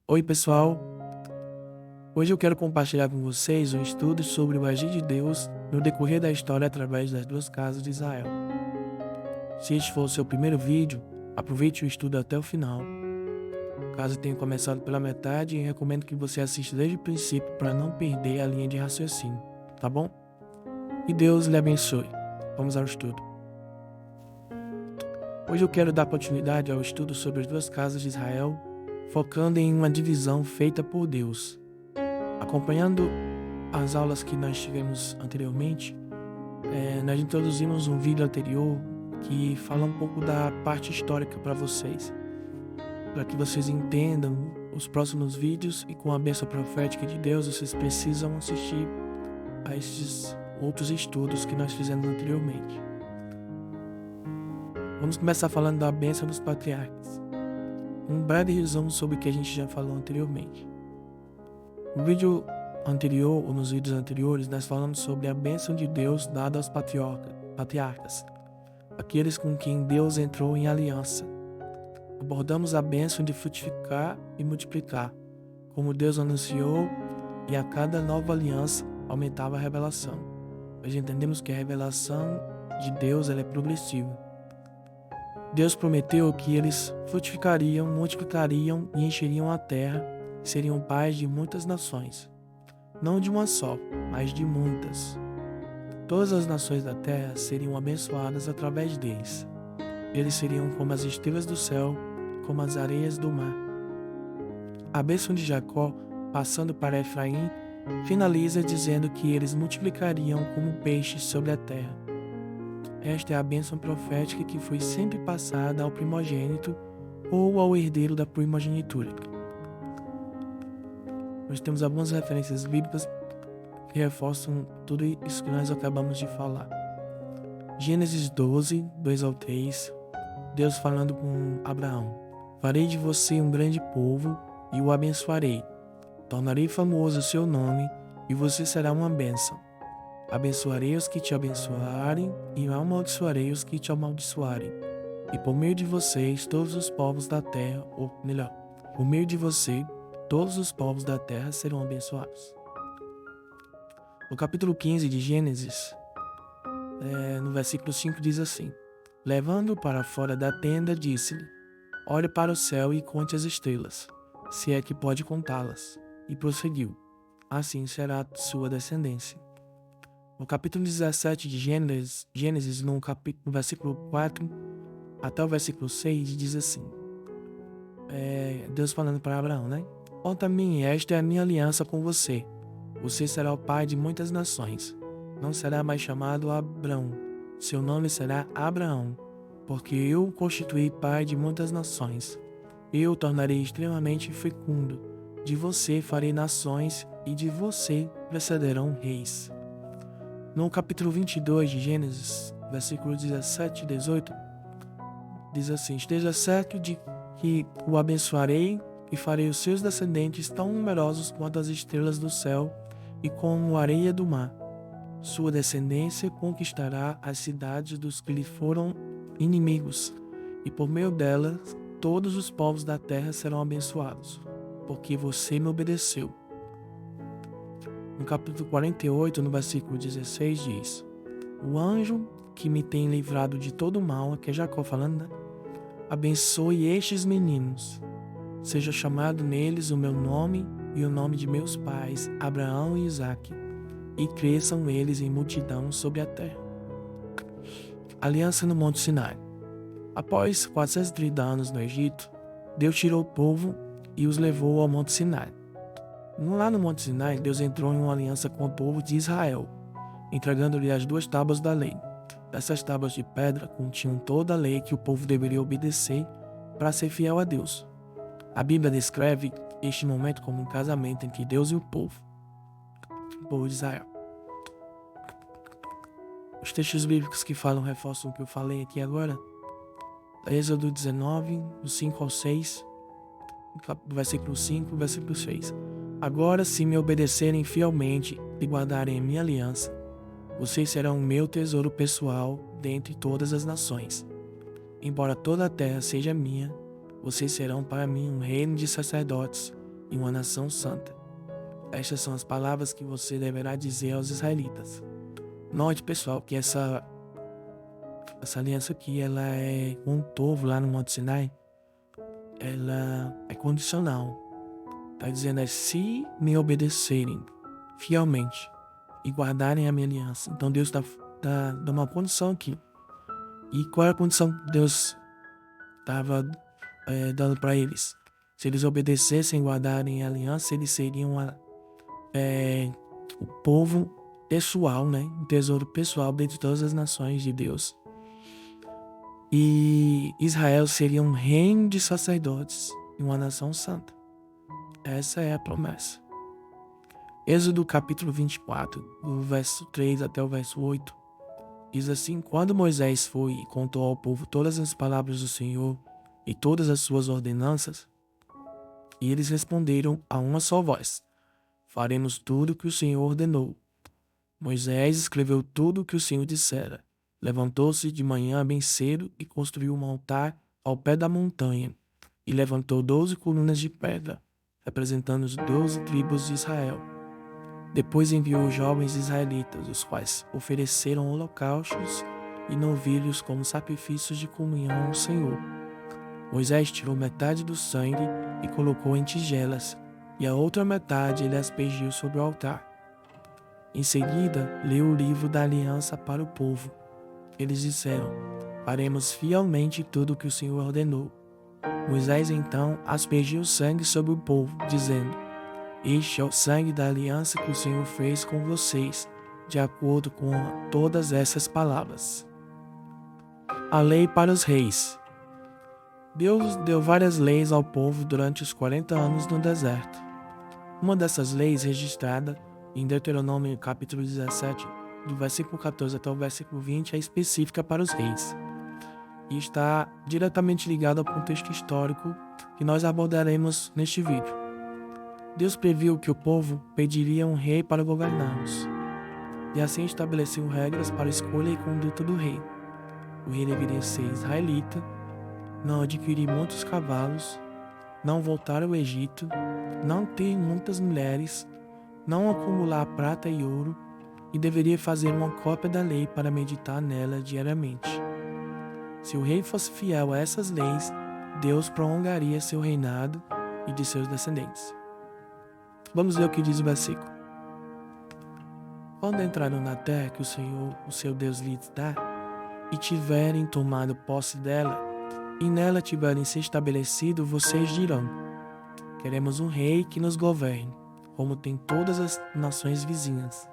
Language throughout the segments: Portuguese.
Oi, pessoal. Hoje eu quero compartilhar com vocês um estudo sobre o agir de Deus no decorrer da história através das duas casas de Israel. Se este for o seu primeiro vídeo, aproveite o estudo até o final. Caso tenha começado pela metade, recomendo que você assista desde o princípio para não perder a linha de raciocínio, tá bom? E Deus lhe abençoe. Vamos ao estudo. Hoje eu quero dar continuidade ao estudo sobre as duas casas de Israel, focando em uma divisão feita por Deus. Acompanhando as aulas que nós tivemos anteriormente, nós introduzimos um vídeo anterior que fala um pouco da parte histórica para vocês, para que vocês entendam os próximos vídeos, e com a bênção profética de Deus, vocês precisam assistir a esses outros estudos que nós fizemos anteriormente. Vamos começar falando da bênção dos patriarcas. Um breve resumo sobre o que a gente já falou anteriormente. No vídeo anterior, ou nos vídeos anteriores, nós falamos sobre a bênção de Deus dada aos patriarcas, aqueles com quem Deus entrou em aliança. Abordamos a bênção de frutificar e multiplicar, como Deus anunciou, e a cada nova aliança aumentava a revelação. Nós entendemos que a revelação de Deus ela é progressiva. Deus prometeu que eles frutificariam, multiplicariam e encheriam a terra, e seriam pais de muitas nações. Não de uma só, mas de muitas. Todas as nações da terra seriam abençoadas através deles. Eles seriam como as estrelas do céu, como as areias do mar. A bênção de Jacó, passando para Efraim, finaliza dizendo que eles multiplicariam como peixes sobre a terra. Esta é a bênção profética que foi sempre passada ao primogênito ou ao herdeiro da primogenitura. Nós temos algumas referências bíblicas que reforçam tudo isso que nós acabamos de falar. Gênesis 12, 2 ao 3, Deus falando com Abraão: farei de você um grande povo e o abençoarei. Tornarei famoso o seu nome e você será uma bênção. Abençoarei os que te abençoarem e amaldiçoarei os que te amaldiçoarem. E por meio de vocês, todos os povos da terra, ou melhor, por meio de você, todos os povos da terra serão abençoados. No capítulo 15 de Gênesis, no versículo 5 diz assim: levando-o para fora da tenda, disse-lhe: olhe para o céu e conte as estrelas, se é que pode contá-las. E prosseguiu: assim será a sua descendência. No capítulo 17 de Gênesis, no versículo 4 até o versículo 6, diz assim: Deus falando para Abraão, né? Quanto a mim, esta é a minha aliança com você. Você será o pai de muitas nações. Não será mais chamado Abrão. Seu nome será Abraão, porque eu o constituí pai de muitas nações. Eu o tornarei extremamente fecundo. De você farei nações, e de você precederão reis. No capítulo 22 de Gênesis, versículos 17 e 18, diz assim: esteja certo de que o abençoarei e farei os seus descendentes tão numerosos quanto as estrelas do céu e como a areia do mar. Sua descendência conquistará as cidades dos que lhe foram inimigos, e por meio delas todos os povos da terra serão abençoados, porque você me obedeceu. No capítulo 48, no versículo 16, diz: o anjo que me tem livrado de todo mal, aqui é Jacó falando, né? Abençoe estes meninos. Seja chamado neles o meu nome e o nome de meus pais, Abraão e Isaque, e cresçam eles em multidão sobre a terra. Aliança no Monte Sinai. Após 430 anos no Egito, Deus tirou o povo e os levou ao Monte Sinai. Lá no Monte Sinai, Deus entrou em uma aliança com o povo de Israel, entregando-lhe as 2 tábuas da lei. Essas tábuas de pedra continham toda a lei que o povo deveria obedecer para ser fiel a Deus. A Bíblia descreve este momento como um casamento entre Deus e o povo de Israel. Os textos bíblicos que falam reforçam o que eu falei aqui agora. Êxodo 19, do 5 ao 6, do versículo 5 e versículo 6. Agora, se me obedecerem fielmente e guardarem a minha aliança, vocês serão o meu tesouro pessoal dentre todas as nações. Embora toda a terra seja minha, vocês serão para mim um reino de sacerdotes e uma nação santa. Estas são as palavras que você deverá dizer aos israelitas. Note, pessoal, que essa aliança aqui, ela é com o povo lá no Monte Sinai, ela é condicional. Está dizendo, se me obedecerem fielmente e guardarem a minha aliança. Então Deus está dando uma condição aqui. E qual é a condição que Deus estava dando para eles? Se eles obedecessem e guardarem a aliança, eles seriam o povo pessoal, né? Um tesouro pessoal dentre todas as nações de Deus. E Israel seria um reino de sacerdotes e uma nação santa. Essa é a promessa. Êxodo capítulo 24, do verso 3 até o verso 8, diz assim: Quando Moisés foi e contou ao povo todas as palavras do Senhor e todas as suas ordenanças, e eles responderam a uma só voz: Faremos tudo o que o Senhor ordenou. Moisés escreveu tudo o que o Senhor dissera. Levantou-se de manhã bem cedo e construiu um altar ao pé da montanha, e levantou 12 colunas de pedra, representando as 12 tribos de Israel. Depois enviou os jovens israelitas, os quais ofereceram holocaustos e novilhos como sacrifícios de comunhão ao Senhor. Moisés tirou metade do sangue e colocou em tigelas, e a outra metade ele aspergiu sobre o altar. Em seguida, leu o livro da aliança para o povo. Eles disseram: Faremos fielmente tudo o que o Senhor ordenou. Moisés então aspergiu o sangue sobre o povo, dizendo: Este é o sangue da aliança que o Senhor fez com vocês, de acordo com todas essas palavras. A lei para os reis. Deus deu várias leis ao povo durante os 40 anos no deserto. Uma dessas leis, registrada em Deuteronômio capítulo 17, do versículo 14 até o versículo 20, é específica para os reis e está diretamente ligada ao contexto histórico que nós abordaremos neste vídeo. Deus previu que o povo pediria um rei para governá-los, e assim estabeleceu regras para a escolha e conduta do rei. O rei deveria ser israelita, não adquirir muitos cavalos, não voltar ao Egito, não ter muitas mulheres, não acumular prata e ouro, e deveria fazer uma cópia da lei para meditar nela diariamente. Se o rei fosse fiel a essas leis, Deus prolongaria seu reinado e de seus descendentes. Vamos ver o que diz o versículo. Quando entraram na terra que o Senhor, o seu Deus, lhes dá, e tiverem tomado posse dela, e nela tiverem se estabelecido, vocês dirão: Queremos um rei que nos governe, como tem todas as nações vizinhas.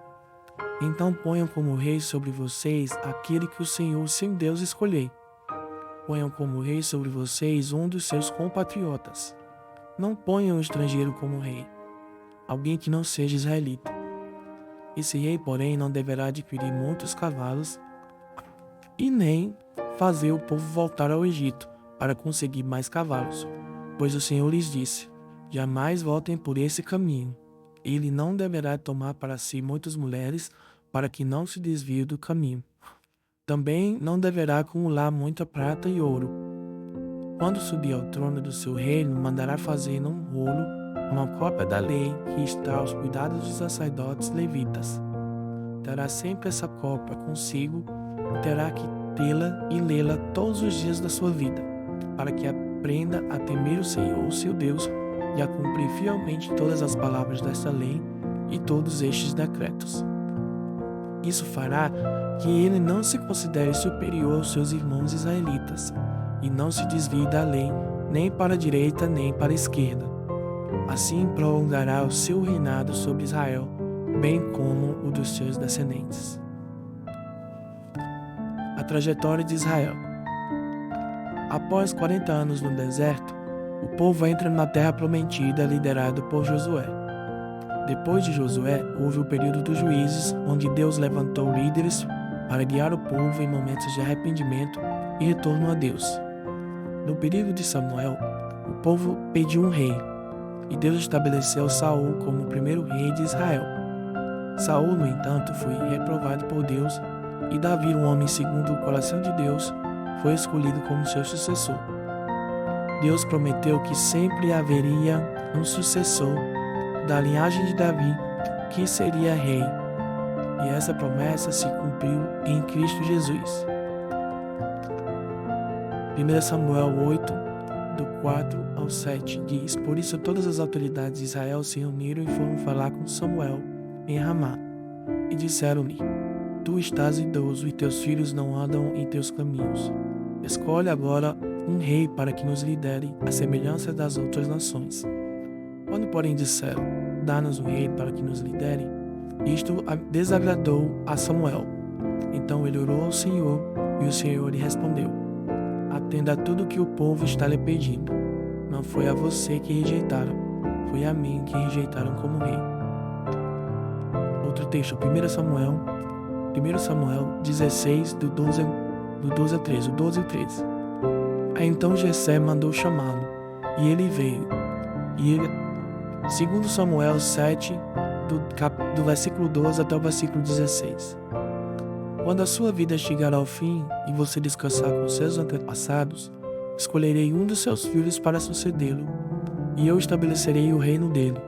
Então ponham como rei sobre vocês aquele que o Senhor, seu Deus, escolher. Ponham como rei sobre vocês um dos seus compatriotas. Não ponham um estrangeiro como rei, alguém que não seja israelita. Esse rei, porém, não deverá adquirir muitos cavalos e nem fazer o povo voltar ao Egito para conseguir mais cavalos, pois o Senhor lhes disse: Jamais voltem por esse caminho. Ele não deverá tomar para si muitas mulheres, para que não se desvie do caminho. Também não deverá acumular muita prata e ouro. Quando subir ao trono do seu reino, mandará fazer num rolo uma cópia da lei que está aos cuidados dos sacerdotes levitas. Terá sempre essa cópia consigo e terá que tê-la e lê-la todos os dias da sua vida, para que aprenda a temer o Senhor, o seu Deus, e a cumprir fielmente todas as palavras desta lei e todos estes decretos. Isso fará que ele não se considere superior aos seus irmãos israelitas e não se desvie da lei, nem para a direita nem para a esquerda. Assim prolongará o seu reinado sobre Israel, bem como o dos seus descendentes. A trajetória de Israel. Após 40 anos no deserto, o povo entra na terra prometida liderado por Josué. Depois de Josué, houve o período dos juízes, onde Deus levantou líderes para guiar o povo em momentos de arrependimento e retorno a Deus. No período de Samuel, o povo pediu um rei, e Deus estabeleceu Saul como o primeiro rei de Israel. Saul, no entanto, foi reprovado por Deus, e Davi, um homem segundo o coração de Deus, foi escolhido como seu sucessor. Deus prometeu que sempre haveria um sucessor da linhagem de Davi, que seria rei. E essa promessa se cumpriu em Cristo Jesus. 1 Samuel 8, do 4 ao 7, diz: Por isso todas as autoridades de Israel se reuniram e foram falar com Samuel em Ramá. E disseram-lhe: Tu estás idoso e teus filhos não andam em teus caminhos. Escolhe agora um rei para que nos lidere, à semelhança das outras nações. Quando, porém, disseram: Dá-nos um rei para que nos lidere, isto desagradou a Samuel. Então ele orou ao Senhor, e o Senhor lhe respondeu: Atenda a tudo que o povo está lhe pedindo. Não foi a você que rejeitaram, foi a mim que rejeitaram como rei. Outro texto, 1 Samuel 16, do 12 a 13, o 12 e o 13. Aí então Jessé mandou chamá-lo, e ele veio. E ele, segundo Samuel 7, do versículo 12 até o versículo 16. Quando a sua vida chegar ao fim e você descansar com seus antepassados, escolherei um dos seus filhos para sucedê-lo, e eu estabelecerei o reino dele.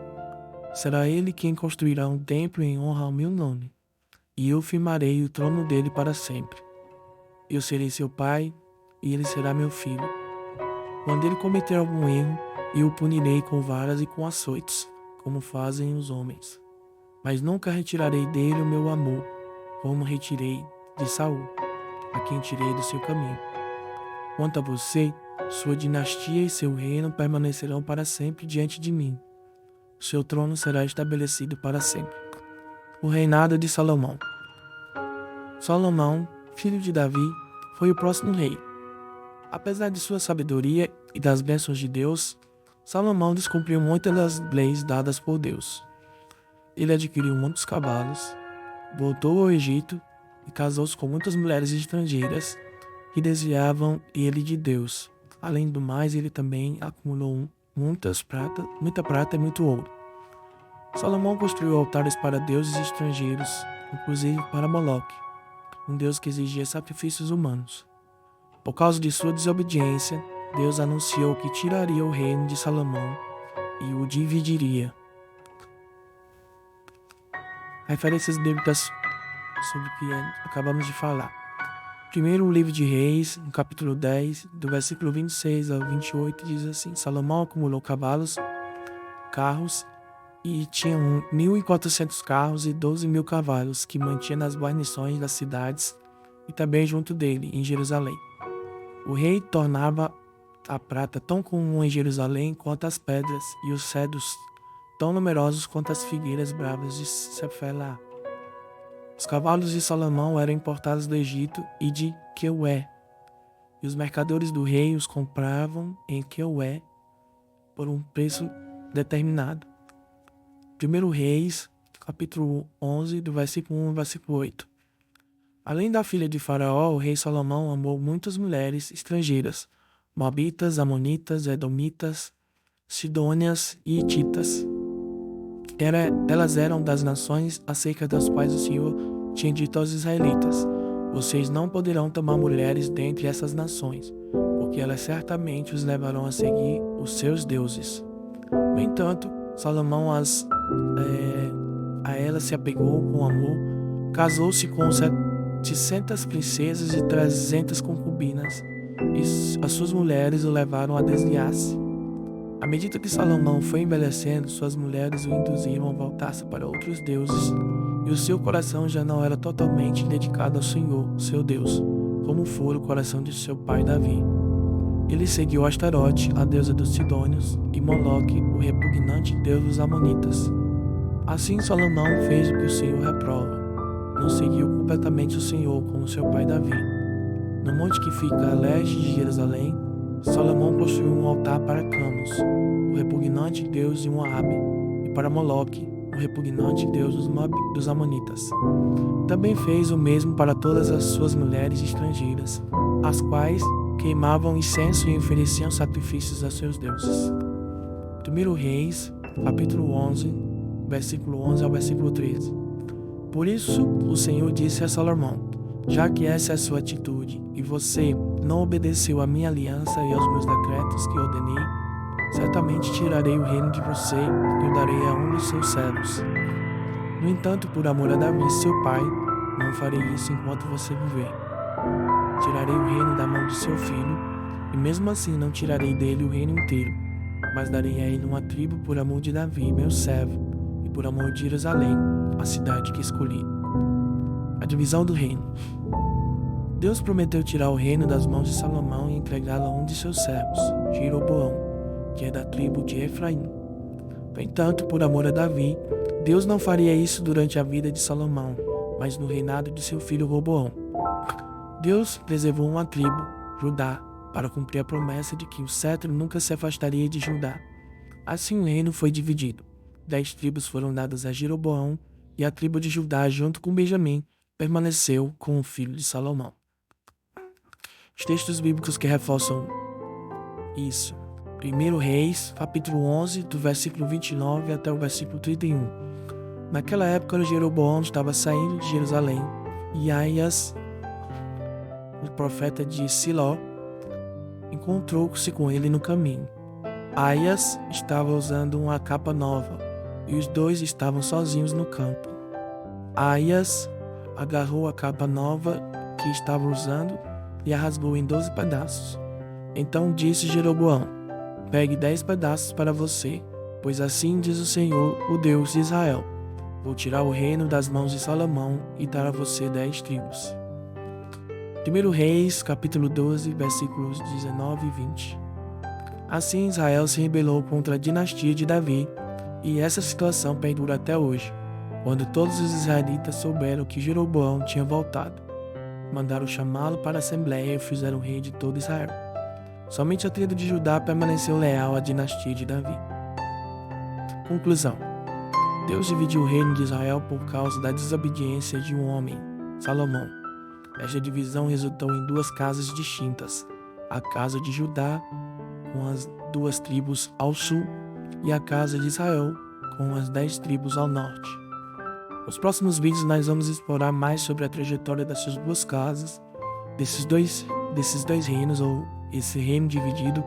Será ele quem construirá um templo em honra ao meu nome, e eu firmarei o trono dele para sempre. Eu serei seu pai, e ele será meu filho. Quando ele cometer algum erro, eu o punirei com varas e com açoites, como fazem os homens. Mas nunca retirarei dele o meu amor, como retirei de Saul, a quem tirei do seu caminho. Quanto a você, sua dinastia e seu reino permanecerão para sempre diante de mim. Seu trono será estabelecido para sempre. O reinado de Salomão. Salomão, filho de Davi, foi o próximo rei. Apesar de sua sabedoria e das bênçãos de Deus, Salomão descumpriu muitas das leis dadas por Deus. Ele adquiriu muitos cavalos, voltou ao Egito e casou-se com muitas mulheres estrangeiras que desviavam ele de Deus. Além do mais, ele também acumulou muita prata e muito ouro. Salomão construiu altares para deuses estrangeiros, inclusive para Moloque, um deus que exigia sacrifícios humanos. Por causa de sua desobediência, Deus anunciou que tiraria o reino de Salomão e o dividiria. Referências bíblicas sobre o que acabamos de falar. Primeiro, o livro de Reis, no capítulo 10, do versículo 26 ao 28, diz assim: Salomão acumulou cavalos, carros, e tinha 1.400 carros e 12.000 cavalos, que mantinha nas guarnições das cidades e também junto dele, em Jerusalém. O rei tornava a prata tão comum em Jerusalém quanto as pedras, e os cedros tão numerosos quanto as figueiras bravas de Cefelá. Os cavalos de Salomão eram importados do Egito e de Queué, e os mercadores do rei os compravam em Queué por um preço determinado. 1 Reis, capítulo 11, do versículo 1 ao versículo 8. Além da filha de Faraó, o rei Salomão amou muitas mulheres estrangeiras, moabitas, amonitas, edomitas, sidônias e hititas. Elas eram das nações acerca das quais o Senhor tinha dito aos israelitas: Vocês não poderão tomar mulheres dentre essas nações, porque elas certamente os levarão a seguir os seus deuses. No entanto, Salomão a elas se apegou com amor, casou-se com 700 princesas e 300 concubinas, e as suas mulheres o levaram a desviar-se. À medida que Salomão foi envelhecendo, suas mulheres o induziram a voltar-se para outros deuses, e o seu coração já não era totalmente dedicado ao Senhor, seu Deus, como fora o coração de seu pai Davi. Ele seguiu Astarote, a deusa dos Sidônios, e Moloque, o repugnante deus dos Amonitas. Assim Salomão fez o que o Senhor reprova. Não seguiu completamente o Senhor, como seu pai Davi. No monte que fica a leste de Jerusalém, Salomão construiu um altar para Camus, o repugnante deus de Moabe, e para Moloque, o repugnante deus dos Amonitas. Também fez o mesmo para todas as suas mulheres estrangeiras, as quais queimavam incenso e ofereciam sacrifícios a seus deuses. 1 Reis, capítulo 11, versículo 11 ao versículo 13. Por isso, o Senhor disse a Salomão: Já que essa é a sua atitude, e você não obedeceu à minha aliança e aos meus decretos que ordenei, certamente tirarei o reino de você e o darei a um dos seus servos. No entanto, por amor a Davi, seu pai, não farei isso enquanto você viver. Tirarei o reino da mão de seu filho, e mesmo assim não tirarei dele o reino inteiro, mas darei a ele uma tribo por amor de Davi, meu servo, e por amor de Jerusalém, a cidade que escolhi. A divisão do reino. Deus prometeu tirar o reino das mãos de Salomão e entregá-lo a um de seus servos, Jeroboão, que é da tribo de Efraim. No entanto, por amor a Davi, Deus não faria isso durante a vida de Salomão, mas no reinado de seu filho Roboão. Deus preservou uma tribo, Judá, para cumprir a promessa de que o cetro nunca se afastaria de Judá. Assim o reino foi dividido. 10 tribos foram dadas a Jeroboão, e a tribo de Judá, junto com Benjamim, permaneceu com o filho de Salomão. Os textos bíblicos que reforçam isso. 1 Reis, capítulo 11, do versículo 29 até o versículo 31. Naquela época, Jeroboão estava saindo de Jerusalém, e Aias, o profeta de Siló, encontrou-se com ele no caminho. Aias estava usando uma capa nova, e os dois estavam sozinhos no campo. Aias agarrou a capa nova que estava usando e a rasgou em 12 pedaços. Então disse Jeroboão: pegue 10 pedaços para você, pois assim diz o Senhor, o Deus de Israel: vou tirar o reino das mãos de Salomão e dar a você 10 tribos. 1 Reis, capítulo 12, versículos 19 e 20. Assim Israel se rebelou contra a dinastia de Davi, e essa situação perdura até hoje. Quando todos os israelitas souberam que Jeroboão tinha voltado, mandaram chamá-lo para a assembleia e fizeram rei de todo Israel. Somente a tribo de Judá permaneceu leal à dinastia de Davi. Conclusão. Deus dividiu o reino de Israel por causa da desobediência de um homem, Salomão. Esta divisão resultou em 2 casas distintas: a casa de Judá, com as 2 tribos ao sul, e a casa de Israel, com as 10 tribos ao norte. Nos próximos vídeos nós vamos explorar mais sobre a trajetória dessas 2 casas, desses dois reinos, ou esse reino dividido,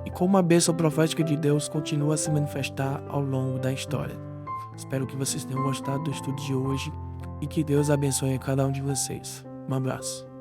e como a bênção profética de Deus continua a se manifestar ao longo da história. Espero que vocês tenham gostado do estudo de hoje e que Deus abençoe a cada um de vocês. Um abraço.